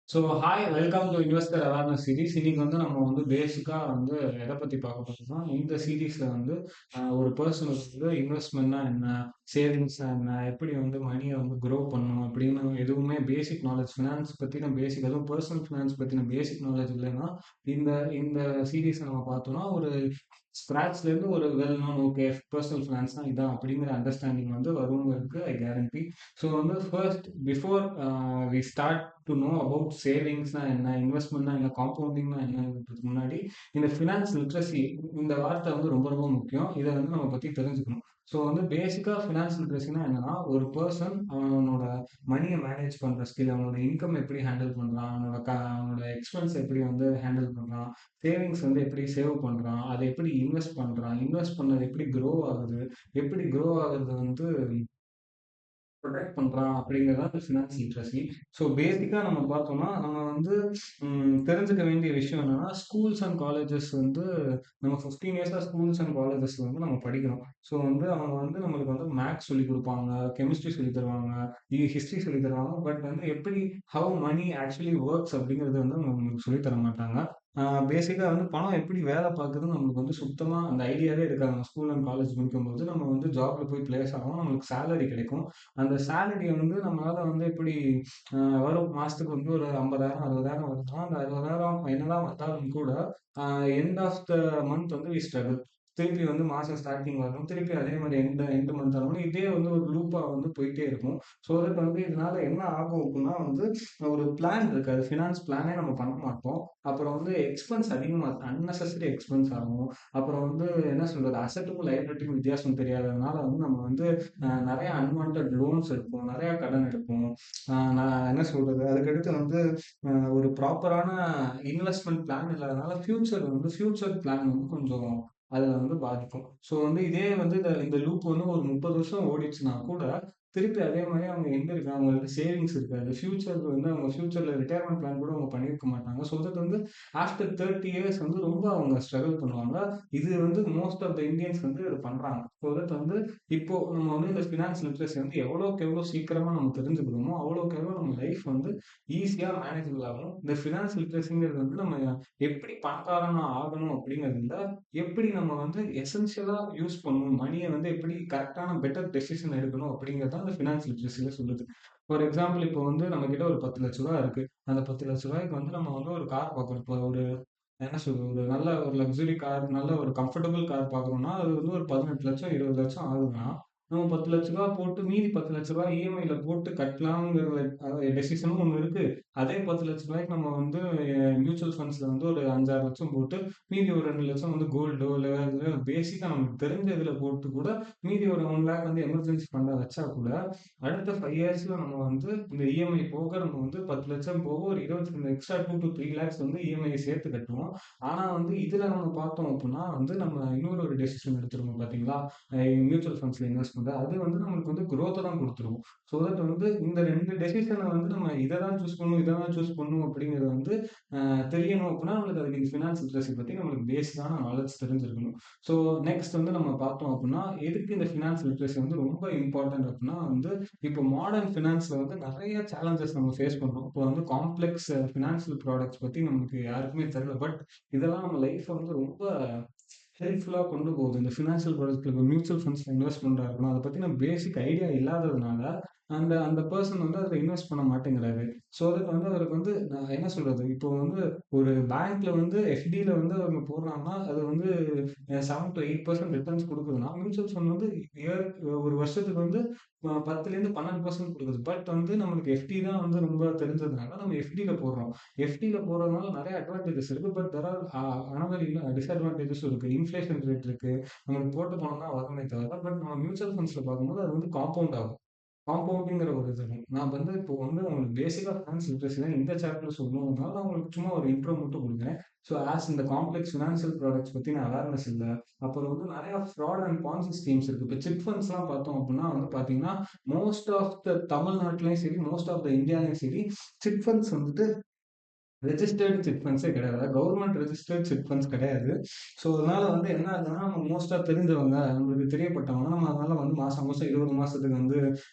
Hi welcome to investor awareness series. இன்னைக்கு வந்து நம்ம வந்து பேசிக்கா வந்து எதை பத்தி பார்க்க போறோம்னா, இந்த சீரிஸ்ல வந்து ஒரு பர்சனுக்கு வந்து இன்வெஸ்ட்மெண்ட்னா என்ன, சேவிங்ஸ்னா என்ன, எப்படி வந்து மணியை வந்து க்ரோ பண்ணணும் அப்படின்னு எதுவுமே பேசிக் நாலேஜ், ஃபினான்ஸ் பத்தின பேசிக், அதுவும் பர்சனல் ஃபினான்ஸ் பத்தின பேசிக் நாலேஜ் இல்லைன்னா இந்த இந்த சீரீஸ் நம்ம பார்த்தோம்னா ஒரு ஸ்கிராச்ல இருந்து ஒரு வெல் நோன் ஓகே பர்சனல் ஃபினான்ஸ்னா இதான் அப்படிங்கிற அண்டர்ஸ்டாண்டிங் வந்து வருவங்களுக்கு ஐ கேரண்டி. ஸோ வந்து first before we start to know about சேவிங்ஸ்னா என்ன, இன்வெஸ்ட்மெண்ட்னா என்ன, காம்பவுண்டிங்னா என்னன்றதுக்கு முன்னாடி இந்த ஃபினான்ஸ் லிட்ரஸி இந்த வார்த்தை வந்து ரொம்ப ரொம்ப முக்கியம். இதை வந்து நம்ம பற்றி தெரிஞ்சுக்கணும். ஸோ வந்து பேசிக்காக ஃபினான்ஸ் லிட்ரஸினா என்னன்னா, ஒரு பர்சன் அவனோட மணியை மேனேஜ் பண்ணுற ஸ்கில், அவனோட இன்கம் எப்படி ஹேண்டில் பண்ணுறான், அவனோட எக்ஸ்பென்ஸ் எப்படி வந்து ஹேண்டில் பண்ணுறான், சேவிங்ஸ் வந்து எப்படி சேவ் பண்ணுறான், அதை எப்படி இன்வெஸ்ட் பண்ணுறான், இன்வெஸ்ட் பண்ணது எப்படி க்ரோ ஆகுது, எப்படி க்ரோ ஆகுறது வந்து ப்ரொடெக்ட் பண்றான் அப்படிங்கிறது தான் ஃபினான்ஸ் லிட்ரஸி. ஸோ பேசிக்கா நம்ம பார்த்தோம்னா, நம்ம வந்து தெரிஞ்சுக்க வேண்டிய விஷயம் என்னன்னா, ஸ்கூல்ஸ் அண்ட் காலேஜஸ் வந்து நம்ம 15 இயர்ஸா ஸ்கூல்ஸ் அண்ட் காலேஜஸ்ல வந்து நம்ம படிக்கிறோம். ஸோ வந்து அவங்க வந்து நம்மளுக்கு வந்து மேத்ஸ் சொல்லிக் குடுப்பாங்க, கெமிஸ்ட்ரி சொல்லித் தருவாங்க, ஹிஸ்ட்ரி சொல்லித் தருவாங்க. பட் வந்து எப்படி ஹவ் மனி ஆக்சுவலி ஒர்க்ஸ் அப்படிங்கிறது வந்து அவங்க நம்மளுக்கு சொல்லித் தர மாட்டாங்க. பேசிக்கா வந்து பணம் எப்படி வேலை பார்க்குதுன்னு நம்மளுக்கு வந்து சுத்தமா அந்த ஐடியாவே இருக்காது. நம்ம ஸ்கூல் அண்ட் காலேஜ் முடிக்கும்போது நம்ம வந்து ஜாப்ல போய் பிளேஸ் ஆகும். நம்மளுக்கு சேலரி கிடைக்கும். அந்த சேலரிய வந்து நம்மளால வந்து எப்படி வரும் மாசத்துக்கு வந்து ஒரு 50,000 60,000 வருதுன்னா, அந்த 60,000 என்னதான் வந்தாலும் கூட எண்ட் ஆஃப் த மந்த் வந்து வி ஸ்ட்ரகிள். திருப்பி வந்து மாசம் ஸ்டார்ட்டிங் வரும். திருப்பி அதே மாரி எண்ட் எண்ட் மந்த் ஆகும். இதே வந்து ஒரு லூப்பா வந்து போயிட்டே இருக்கும். ஸோ தட் வந்து இதனால என்ன ஆகும் அப்டின்னா வந்து ஒரு பிளான் இருக்காது. ஃபினான்ஸ் பிளானே நம்ம பண்ண மாட்டோம். அப்புறம் வந்து எக்ஸ்பென்ஸ் அதிகமா அன்னெசசரி எக்ஸ்பென்ஸ் ஆகும். அப்புறம் வந்து என்ன சொல்றது, அசெட்டுக்கும் லைபிலிட்டிக்கும் வித்தியாசம் தெரியாததுனால வந்து நம்ம வந்து நெறைய அன்வான்டட் லோன்ஸ் எடுப்போம். நெறைய கடன் எடுப்போம். நான் என்ன சொல்றது, அதுக்கடுத்து வந்து ஒரு ப்ராப்பரான இன்வெஸ்ட்மென்ட் பிளான் இல்லாதனால ஃபியூச்சர் பிளான் வந்து கொஞ்சம் அதுல வந்து பாதிக்கும். ஸோ வந்து இதே வந்து இந்த லூப் வந்து ஒரு 30 வருஷம் ஓடிச்சுன்னா கூட, திருப்பி அதே மாரி அவங்க எந்திரிக்கலாம். அவங்களுக்கு சேவிங்ஸ் இருக்காது. ஃபியூச்சர்ல ரிட்டயர்மென்ட் பிளான் கூட அவங்க பண்ணியிருக்க மாட்டாங்க. ஸோ தட் வந்து ஆஃப்டர் 30 இயர்ஸ் வந்து ரொம்ப அவங்க ஸ்ட்ரகிள் பண்ணுவாங்க. இது வந்து மோஸ்ட் ஆஃப் த இந்தியன்ஸ் வந்து இது பண்றாங்க. ஸோ தட் வந்து இப்போ நம்ம வந்து இந்த ஃபினான்ஸ் லிட்ரஸி வந்து எவ்வளோக்கு எவ்வளோ சீக்கிரமா நம்ம தெரிஞ்சுக்கிறோமோ, அவ்வளோக்கு எவ்வளோ நம்ம லைஃப் வந்து ஈஸியா மேனேஜபிள் ஆகும். இந்த ஃபினான்ஸ் லிட்ரஸிங்கிறது வந்து நம்ம எப்படி பணக்காரனா ஆகணும் அப்படிங்கிறது இல்ல, எப்படி நம்ம வந்து எசென்ஷியலா யூஸ் பண்ணணும், மணிய வந்து எப்படி கரெக்ட்டான பெட்டர் டெசிஷன் எடுக்கணும் அப்படிங்கிறது தான் இந்த ஃபினான்ஸ் லிட்ரஸில சொல்லுது. ஃபார் எக்ஸாம்பிள் இப்போ வந்து நம்மகிட்ட ஒரு ரூ. 10,00,000 இருக்கு. அந்த ரூ. 10,00,000க்கு வந்து நம்ம வந்து ஒரு கார் பார்க்குறோம். இப்போ ஒரு என்ன சொல்றது, ஒரு நல்ல ஒரு லக்ஸுரி கார், நல்ல ஒரு கம்ஃபர்டபுள் கார் பார்க்குறோம்னா, அது வந்து ஒரு 18,00,000 20,00,000 ஆகுதுன்னா, நம்ம ரூ. 10,00,000 போட்டு மீதி ரூ. 10,00,000 இஎம்ஐல போட்டு கட்டலாம்ங்கிற டெசிஷனும் ஒண்ணு இருக்கு. அதே ரூ. 10,00,000க்கு நம்ம வந்து மியூச்சுவல் ஃபண்ட்ஸ்ல வந்து ஒரு 5, 6 லட்சம் போட்டு மீதி ஒரு 2,00,000 வந்து கோல்டோ இல்ல வேற எதுலயோ பேசிக்கா நமக்கு தெரிஞ்ச இதுல போட்டு கூட மீதி ஒரு 1,00,000 வந்து எமர்ஜென்சி ஃபண்டா வச்சா கூட, அடுத்த 5 இயர்ஸ்ல நம்ம வந்து இந்த இஎம்ஐ போக நம்ம வந்து 10,00,000 போக ஒரு 22 எக்ஸ்ட்ரா 2-3 லேக்ஸ் வந்து இஎம்ஐ சேர்த்து கட்டுவோம். ஆனா வந்து இதுல நம்ம பார்த்தோம் அப்டின்னா வந்து நம்ம இன்னொரு ஒரு டெசிஷன் எடுத்துருவோம் பார்த்தீங்களா? மியூச்சுவல் ஃபண்ட்ஸ்ல இன்வெஸ்ட் பண்றது. அது வந்து நம்மளுக்கு வந்து குரோத்த தான் குடுத்துரும். ஸோ தட் வந்து இந்த 2 டெசிஷன வந்து நம்ம இத தான் சூஸ் பண்ணணும், இத தான் சூஸ் பண்ணணும் அப்படிங்கிறது வந்து தெரியணும் அப்படின்னா, நம்மளுக்கு அதுக்கு இந்த ஃபினான்ஸ் லிட்ரஸி பத்தி நம்மளுக்கு பேசிக்கான நாலேட்ஜ் தெரிஞ்சிருக்கணும். ஸோ நெக்ஸ்ட் வந்து நம்ம பார்த்தோம் அப்படின்னா, எதுக்கு இந்த ஃபினான்ஸ் லிட்ரஸி வந்து ரொம்ப இம்பார்ட்டன்ட் அப்படின்னா வந்து, இப்போ மாடர்ன் ஃபினான்ஸ்ல வந்து நெறைய சேலஞ்சஸ் நம்ம ஃபேஸ் பண்றோம். இப்போ வந்து காம்ப்ளெக்ஸ் ஃபினான்ஷியல் ப்ராடக்ட்ஸ் பத்தி நமக்கு யாருக்குமே தெரியல. பட் இதெல்லாம் நம்ம லைஃப்ப வந்து ரொம்ப ஹெல்ப்ஃபுல்லா கொண்டு போகுது. இந்த ஃபினான்ஷியல் ப்ராடக்ட்ஸ்ல இப்போ மியூச்சுவல் ஃபண்ட்ஸ்ல இன்வெஸ்ட் பண்றதா இருக்கணும். அத பத்தின பேசிக் ஐடியா இல்லாததுனால, அந்த அந்த பெர்சன் வந்து அதுல இன்வெஸ்ட் பண்ண மாட்டேங்கிறாரு. ஸோ அதுக்கு வந்து அவருக்கு வந்து நான் என்ன சொல்றது, இப்போ வந்து ஒரு பேங்க்ல வந்து எஃப்டில வந்து அவங்க போடுறாங்கன்னா, அது வந்து 7 to 8% ரிட்டர்ன்ஸ் குடுக்குதுன்னா, மியூச்சுவல் ஃபண்ட் வந்து இயர் ஒரு வருஷத்துக்கு வந்து 10லேருந்து 12% குடுக்குது. பட் வந்து நம்மளுக்கு எஃப்டி தான் வந்து ரொம்ப தெரிஞ்சதுனால, நம்ம எஃப்டில போடுறோம். எஃப்டில போடுறதுனால நெறைய அட்வான்டேஜஸ் இருக்கு. பட் தேர் ஆர் அனதர் டிஸ்அட்வான்டேஜஸும் இருக்கு. இன்ஃப்ளேஷன் ரேட் இருக்கு. நம்மளுக்கு போட்ட பணம் தான் வருமே தவிர, பட் நம்ம மியூச்சுவல் ஃபண்ட்ஸ்ல பார்க்கும்போது அது வந்து காம்பவுண்ட் ஆகும். காம்பவுண்டிங்கிற ஒரு இது இருக்கும். நான் வந்து இப்போ வந்து உங்களுக்கு பேசிக்கா ஃபினான்ஸ் லிட்ரஸி தான் இந்த சாப்டர்ல சொல்லணும்னால, நான் உங்களுக்கு சும்மா ஒரு இன்ட்ரோ மட்டும் குடுக்குறேன். ஸோ இந்த காம்ப்ளெக்ஸ் ஃபினான்ஷியல் ப்ராடக்ட்ஸ் பத்தின அவேர்னஸ் இல்ல. அப்புறம் வந்து நெறைய ஃப்ராட் அண்ட் பான்சி ஸ்கீம்ஸ் இருக்கு. இப்போ சிட் ஃபண்ட்ஸ்லாம் பார்த்தோம் அப்டின்னா வந்து பார்த்தீங்கன்னா, மோஸ்ட் ஆஃப் த தமிழ்நாட்டிலயும் சரி, மோஸ்ட் ஆஃப் த இந்தியாலயும் சரி, சிட் ஃபண்ட்ஸ் வந்துட்டு ரெஜிஸ்டர்ட் சிட் ஃபண்ட்ஸே கிடையாது. அதாவது கவர்மெண்ட் ரெஜிஸ்டர்ட் சிட் ஃபண்ட்ஸ் கிடையாது. ஸோ அதனால வந்து என்ன ஆகுதுன்னா, நம்ம மோஸ்ட்டா தெரிஞ்சவங்க, நம்மளுக்கு தெரியப்பட்டவங்க, நம்ம அதனால வந்து மாசம் மாசம் 20 மாசத்துக்கு வந்து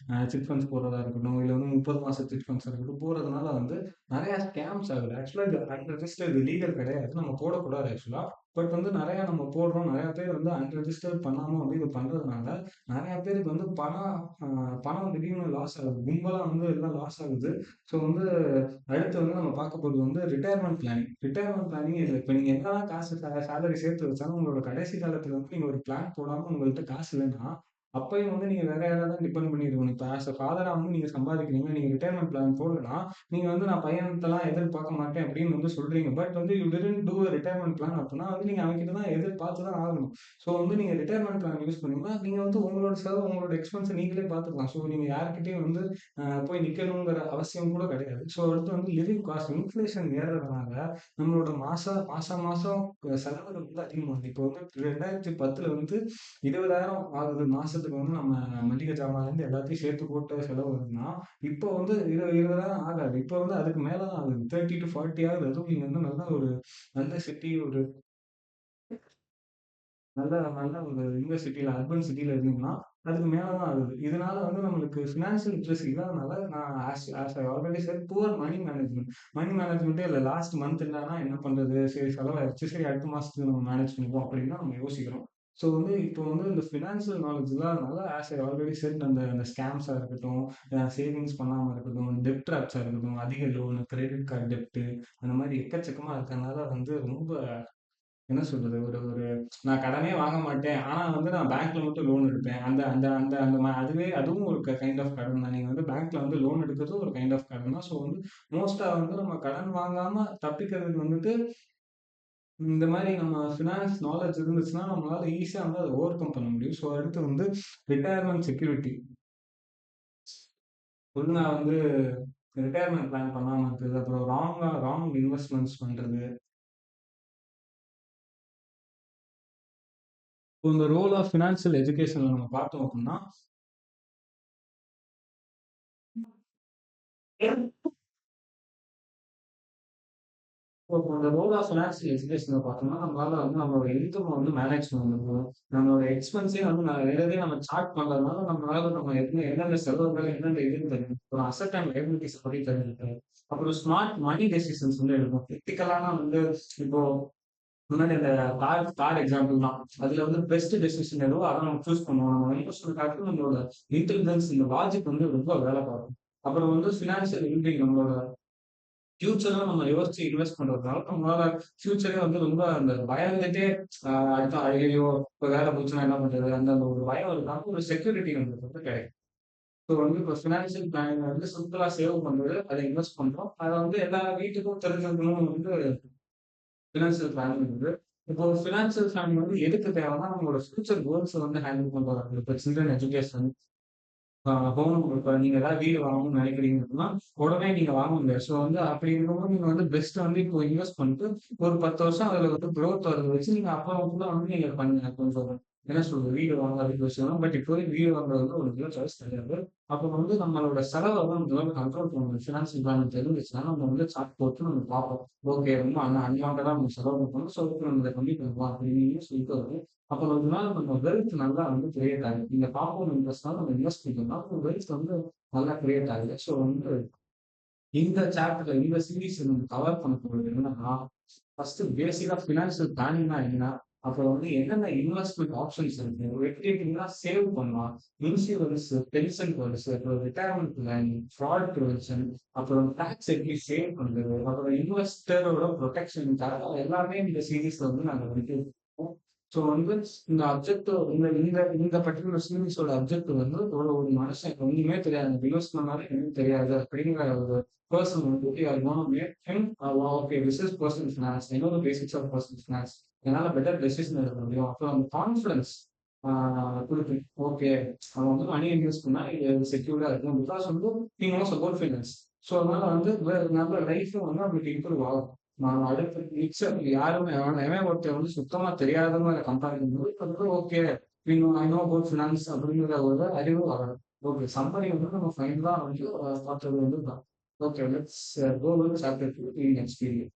சிட் ஃபண்ட்ஸ் போடுறதா இருக்கட்டும், இல்ல வந்து 30 மாசம் சிட் ஃபண்ட்ஸா இருக்கட்டும், போடுறதுனால வந்து நெறைய ஸ்கேம்ஸ் ஆகுது. ஆக்சுவலா இது அன்ரிஜிஸ்டர்ட் இது லீகல் கிடையாது. நம்ம போடக்கூடாது ஆக்சுவலா. பட் வந்து நெறைய நம்ம போடுறோம். நெறைய பேர் வந்து அன்ரிஜிஸ்டர்ட் பண்ணாம வந்து இது பண்றதுனால, நெறைய பேருக்கு வந்து அ பணம் திடீர்னு லாஸ் ஆகுது. கும்பலா வந்து எல்லாம் லாஸ் ஆகுது. ஸோ வந்து அடுத்து வந்து நம்ம பார்க்க போறது வந்து ரிட்டயர்மென்ட் பிளானிங். ரிட்டயர்மென்ட் பிளானிங் இதுல இப்ப நீங்க என்னதான் காசு சேலரி சேர்த்து வச்சாலும், உங்களோட கடைசி காலத்துல வந்து நீங்க ஒரு பிளான் போடாம உங்கள்ட்ட காசு இல்லன்னா, அப்பயும் வந்து நீங்க வேற யாராவது தான் டிபெண்ட் பண்ணி இருக்கணும். இப்ப ஆஸ் அ ஃபாதரா வந்து நீங்க சம்பாதிக்கிறீங்க. நீங்க ரிட்டயர்மென்ட் பிளான் போடலன்னா, நீங்க வந்து நான் பையன்ட்டலாம் எதிர்பார்க்க மாட்டேன் அப்படின்னு வந்து சொல்றீங்க. பட் வந்து you didn't do a retirement plan அப்படின்னா வந்து நீங்க அவன்கிட்ட தான் எதிர்பார்த்து தான் ஆகணும். ஸோ வந்து நீங்க ரிட்டயர்மென்ட் பிளான் யூஸ் பண்ணீங்கன்னா, நீங்க வந்து உங்களோட செலவு, உங்களோட எக்ஸ்பென்ஸ நீங்களே பார்த்துக்கலாம். ஸோ நீங்க யார்கிட்டயும் வந்து போய் நிக்கணுங்கிற அவசியம் கூட கிடையாது. ஸோ அடுத்து வந்து லிவிங் காஸ்ட் இன்ஃப்ளேஷன் ஏறுறதுனால, நம்மளோட மாசம் மாசம் செலவுகள் வந்து அதிகமாகுது. இப்போ வந்து 2010ல வந்து 20,000 ஆகுது மாசத்துக்கு வந்து நம்ம மளிகை ஜாமான்லேருந்து எல்லாத்தையும் சேர்த்து போட்ட செலவு வருதுன்னா, இப்போ வந்து 20,000 ஆகாது. இப்போ வந்து அதுக்கு மேல தான் ஆகுது. 30-40 ஆகுது. அதுவும் நீங்க வந்து நல்ல ஒரு நல்ல சிட்டி ஒரு நல்ல நல்ல ஒரு சிட்டில அர்பன் சிட்டில இருந்தீங்கன்னா, அதுக்கு மேல தான் ஆகுது. இதனால வந்து நம்மளுக்கு ஃபினான்ஷியல் லிட்ரஸி இல்லாதனால நான் as I already said poor money management. Money மேனேஜ்மென்ட்டே இல்ல. லாஸ்ட் மந்த் என்னன்னா என்ன பண்றது? சரி செலவாயிருச்சு. சரி அடுத்த மாசத்துக்கு நம்ம மேனேஜ் பண்ணிப்போம் அப்படின்னு தான் நம்ம யோசிக்கிறோம். ஸோ வந்து இப்போ வந்து இந்த ஃபினான்ஷியல் நாலேட்ஜ் இல்லாதனால ஆஸ் ஐ ஆல்ரெடி செட் அந்த அந்த ஸ்கேம்ஸா இருக்கட்டும், சேவிங்ஸ் பண்ணாம இருக்கட்டும், டெப்ட் ட்ராப்ஸா இருக்கட்டும், அதிக லோனு, கிரெடிட் கார்ட் டெப்ட் அந்த மாரி எக்கச்சக்கமா இருக்கறனால வந்து ரொம்ப என்ன சொல்றது? ஒரு ஒரு நான் கடனே வாங்க மாட்டேன். ஆனா வந்து நான் பேங்க்ல மட்டும் லோன் எடுப்பேன். அந்த அந்த அந்த அந்த அதுவே அதுவும் ஒரு கைண்ட் ஆஃப் கடன் தான். நீங்க வந்து பேங்க்ல வந்து லோன் எடுக்கிறதும் ஒரு கைண்ட் ஆஃப் கடன் தான். ஸோ வந்து மோஸ்ட்டா வந்து நம்ம கடன் வாங்காம தப்பிக்கிறதுக்கு வந்துட்டு, இந்த மாரி நம்ம ஃபினான்ஸ் நாலேட்ஜ் இருந்துச்சுன்னா, நம்மளால ஈஸியா வந்து அத ஓவர் கம் பண்ண முடியும். ஸோ அடுத்து வந்து ரிட்டயர்மென்ட் செக்யூரிட்டி. ஒழுங்கா வந்து ரிட்டயர்மென்ட் பிளான் பண்ணாம இருக்கிறது. அப்புறம் ராங் இன்வெஸ்ட்மென்ட்ஸ் பண்றது. இப்போ இந்த ரோல் ஆஃப் ஃபினான்ஷியல் எஜுகேஷன்ல நம்ம பார்த்தோம் அப்டின்னா, இப்போ அந்த ரோல் ஆஃப் ஃபினான்ஷியல் எஜுகேஷன்ல பார்த்தோம்னா, நம்மளால வந்து நம்மளோட இன்கம் வந்து மேனேஜ் பண்ண முடியும். நம்மளோட எக்ஸ்பென்ஸே வந்து நேரடியா நம்ம சார்ட் பண்றதுனால, நம்மளால நம்ம என்னென்ன செலவுகள், என்னென்ன இதுன்னு தெரியும். ஒரு அசெட் அண்ட் லைபிலிட்டிஸ் பத்தி தெரிஞ்சுக்கலாம். அப்புறம் ஸ்மார்ட் மனி டெசிஷன்ஸ் வந்து எடுக்கும். கிரிட்டிக்கலான வந்து இப்போ முன்னாடி அந்த கார் எக்ஸாம்பிள் தான். அதுல வந்து பெஸ்ட் டெசிஷன் எதுவோ அத நம்ம சூஸ் பண்ணுவோம். நம்ம இன்வெஸ்ட்மென்ட் ஆகட்டும் நம்மளோட இன்டெலிஜென்ஸ், இந்த லாஜிக் வந்து ரொம்ப வேலை பார்க்கும். அப்புறம் வந்து ஃபினான்ஷியல் வெல்பீயிங் நம்மளோட ஃபியூச்சர்ல நம்ம யோசிச்சு இன்வெஸ்ட் பண்றதுனால, நம்மளால ஃபியூச்சரே வந்து ரொம்ப அந்த பயம் இருந்துட்டே அடுத்து ஐயய்யோ! இப்ப வேலை போச்சுன்னா என்ன பண்றது? அந்த அந்த ஒரு பயம் இல்லாம ஒரு செக்யூரிட்டி நம்மளுக்கு வந்து கிடைக்கும். ஸோ வந்து இப்ப ஃபினான்ஷியல் பிளானிங் வந்து சிம்பிளா சேவ் பண்றது, அத இன்வெஸ்ட் பண்றோம். அத வந்து எல்லா வீட்டுக்கும் தெரிஞ்சிருக்கணும்னு வந்து ஃபினான்ஷியல் பிளானிங் வந்து இப்போ ஃபினான்ஷியல் பிளானிங் வந்து எதுக்கு தேவைன்னா, நம்மளோட ஃபியூச்சர் கோல்ஸ வந்து ஹேண்டில் பண்றதா இப்ப சில்ட்ரன் எஜுகேஷன் ஹோம் இப்ப நீங்க ஏதாவது வீடு வாங்கணும்னு நினைக்கிறீங்க அப்படின்னா, உடனே நீங்க வாங்க முடியாது. ஸோ வந்து அப்படி இருக்கும்போது நீங்க வந்து பெஸ்ட் வந்து இப்போ இன்வெஸ்ட் பண்ணிட்டு, ஒரு 10 வருஷம் அதுல வந்து குரோத் வரத வச்சு நீங்க அப்புறம் கூட வந்து நீங்க பண்ணுங்க. கொஞ்சம் என்ன சொல்றது? வீடு வாங்குறதுக்கு யோசிக்கணும். பட் இப்போதைக்கு வீடு வாங்குறது வந்து ஒரு நல்ல சாய்ஸ் கிடையாது. அப்போ வந்து நம்மளோட செலவ வந்து நம்மளால கண்ட்ரோல் பண்ண முடியும். ஃபினான்ஷியல் பிளானிங் தெரிஞ்சுச்சுன்னா, நம்ம வந்து சார்ட் போட்டு நம்ம பார்ப்போம். ஓகே ரொம்ப அன்வான்டடா நம்ம செலவு பண்ணணும். ஸோ நம்ம இத கம்மி பண்ணலாம் அப்படின்னு சொல்லிட்டு வரும். அப்ப கொஞ்ச நாள் நம்ம வெல்த் நல்லா வந்து கிரியேட் ஆகுது. இந்த காம்பவுண்ட் இன்ட்ரெஸ்ட்னால நம்ம இன்வெஸ்ட் பண்ணிட்டோம்னா, நம்ம வெல்த் வந்து நல்லா கிரியேட் ஆகுது. ஸோ வந்து இந்த சாப்டர்ல இந்த சீரிஸ் நம்ம கவர் பண்ண போறது என்னன்னா, ஃபர்ஸ்ட் பேசிக்கா ஃபினான்ஷியல் பிளானிங்னா என்ன? அப்புறம் வந்து என்னென்ன இன்வெஸ்ட்மென்ட் ஆப்ஷன்ஸ் இருக்கு? எப்படி எப்படிலாம் சேவ் பண்ணலாம்? இன்சூரன்ஸ், பென்ஷன் பாலிசி, அப்புறம் ரிட்டயர்மென்ட் பிளானிங், ஃப்ராட் பிரிவென்ஷன், அப்புறம் டாக்ஸ் எப்படி சேவ் பண்றது? அப்புறம் இன்வெஸ்டரோட புரொடெக்ஷனுக்காக எல்லாமே இந்த சீரிஸ்ல வந்து நாங்க வந்து ஸோ வந்து இந்த அப்ஜெக்டிவ் இந்த இந்த இந்த பர்ட்டிகுலர் சீரிஸோட அப்ஜெக்டிவ் வந்து ஒரு மனுஷன் ஒண்ணுமே தெரியாது. இன்வெஸ்ட்மெண்ட்னால எதுவும் தெரியாது அப்படிங்கிற ஒரு பெர்சன் வந்து you are gonna make him okay this is personal finance. I know the basics of personal finance. என்னால பெட்டர் டெசிஷன் எடுக்க முடியும். அப்புறம் அந்த கான்ஃபிடன்ஸ் குடுக்கும். ஓகே அவன் வந்து மணி இன்வெஸ்ட் பண்ணா இது செக்யூர்டா இருக்கும். பிகாஸ் வந்து he knows about finance. So அதனால வந்து நல்ல லைஃப்பும் வந்து அவங்களுக்கு இம்ப்ரூவ் ஆகும். நான் அடுத்த மிக்சர் யாருமே எவன் ஒருத்தன் வந்து சுத்தமா தெரியாதவங்க கம்பேர் பண்ணும்போது வந்து okay I know about finance அப்படிங்கிற ஒரு அறிவு வரும். ஓகே சம்பரி வந்து நம்ம ஃபைனலா வந்து பார்த்தது வந்து தான் Okay, let's go with chapter 2 in next video.